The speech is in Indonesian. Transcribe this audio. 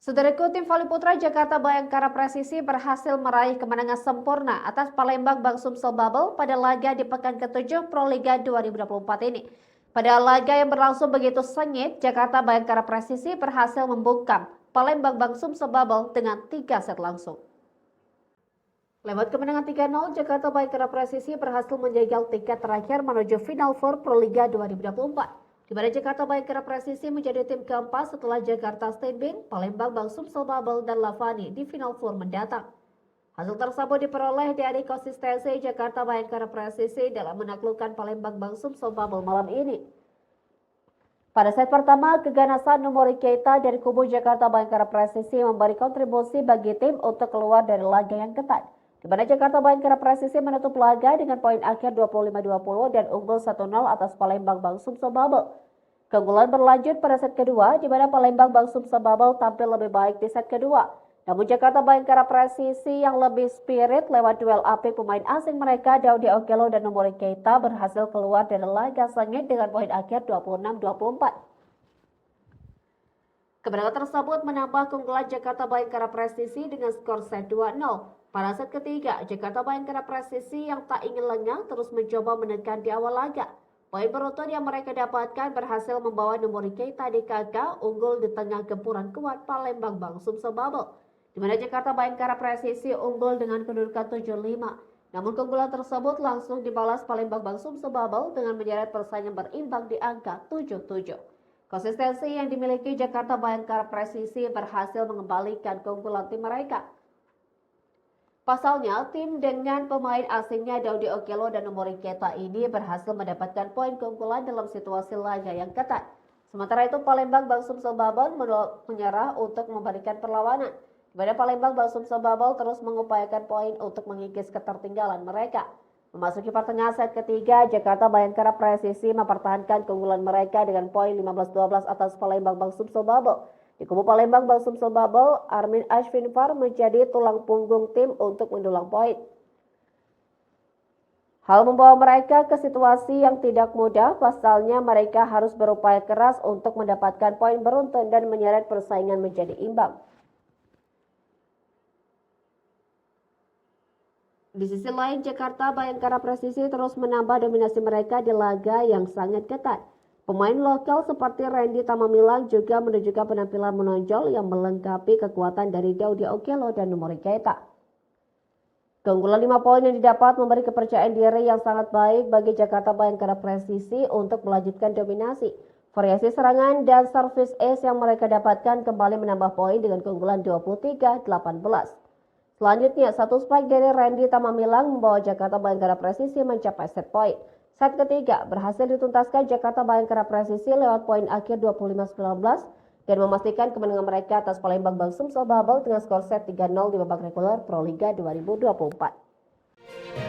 Saudaraku, tim voli putra Jakarta Bayangkara Presisi berhasil meraih kemenangan sempurna atas Palembang Bang Sumsel Bubble pada laga di pekan ke-7 Proliga 2024 ini. Pada laga yang berlangsung begitu sengit, Jakarta Bayangkara Presisi berhasil membungkam Palembang Bang Sumsel Bubble dengan 3 set langsung. Lewat kemenangan 3-0, Jakarta Bayangkara Presisi berhasil menjegal tiket terakhir menuju Final Four Proliga 2024. Di mana Jakarta Bayangkara Presisi menjadi tim keempat setelah Jakarta State Bank, Palembang Bang Sumsel Bubble, dan Lavani di Final Four mendatang. Hasil tersebut diperoleh dari konsistensi Jakarta Bayangkara Presisi dalam menaklukkan Palembang Bang Sumsel Bubble malam ini. Pada set pertama, keganasan Numori Keita dari kubu Jakarta Bayangkara Presisi memberi kontribusi bagi tim untuk keluar dari laga yang ketat. Di mana Jakarta Bayangkara Presisi menutup laga dengan poin akhir 25-20 dan unggul 1-0 atas Palembang Bang Sumsel Bubble. Keunggulan berlanjut pada set kedua, di mana Palembang Bang Sumsel Bubble tampil lebih baik di set kedua. Namun Jakarta Bayangkara Presisi yang lebih spirit lewat duel apik pemain asing mereka Daudi Okello dan Numori Keita berhasil keluar dari laga sengit dengan poin akhir 26-24. Kemenangan tersebut menambah keunggulan Jakarta Bayangkara Presisi dengan skor set 2-0. Pada set ketiga, Jakarta Bayangkara Presisi yang tak ingin lengah terus mencoba menekan di awal laga. Poin beruntun yang mereka dapatkan berhasil membawa Numori Keita di kaka unggul di tengah gempuran kuat Palembang Bang Sumsel Bubble, di mana Jakarta Bayangkara Presisi unggul dengan kedudukan 7-5. Namun keunggulan tersebut langsung dibalas Palembang Bang Sumsel Bubble dengan menyeret persaingan berimbang di angka 7-7. Konsistensi yang dimiliki Jakarta Bayangkara Presisi berhasil mengembalikan keunggulan tim mereka. Pasalnya, tim dengan pemain asingnya Daudi Okello dan Numori Keita ini berhasil mendapatkan poin keunggulan dalam situasi laga yang ketat. Sementara itu, Palembang Bang Sumsel Bubble menyerah untuk memberikan perlawanan. Di mana Palembang Bang Sumsel Bubble terus mengupayakan poin untuk mengikis ketertinggalan mereka. Memasuki pertengahan set ketiga, Jakarta Bayangkara Presisi mempertahankan keunggulan mereka dengan poin 15-12 atas Palembang Bang Sumsel Bubble. Di kubu Palembang Bang Sumsel Bubble, Armin Ashfinfar menjadi tulang punggung tim untuk mendulang poin. Hal membawa mereka ke situasi yang tidak mudah, pasalnya mereka harus berupaya keras untuk mendapatkan poin beruntun dan menyeret persaingan menjadi imbang. Di sisi lain, Jakarta Bayangkara Presisi terus menambah dominasi mereka di laga yang sangat ketat. Pemain lokal seperti Randy Tamamilang juga menunjukkan penampilan menonjol yang melengkapi kekuatan dari Daudi Okello dan Numori Keita. Keunggulan 5 poin yang didapat memberi kepercayaan diri yang sangat baik bagi Jakarta Bayangkara Presisi untuk melanjutkan dominasi. Variasi serangan dan servis ace yang mereka dapatkan kembali menambah poin dengan keunggulan 23-18. Selanjutnya, satu spike dari Randy Tamamilang membawa Jakarta Bayangkara Presisi mencapai set point. Set ketiga berhasil dituntaskan Jakarta Bayangkara Presisi lewat poin akhir 25-19 dan memastikan kemenangan mereka atas Palembang Bang Sumsel Bubble dengan skor set 3-0 di babak reguler Proliga 2024.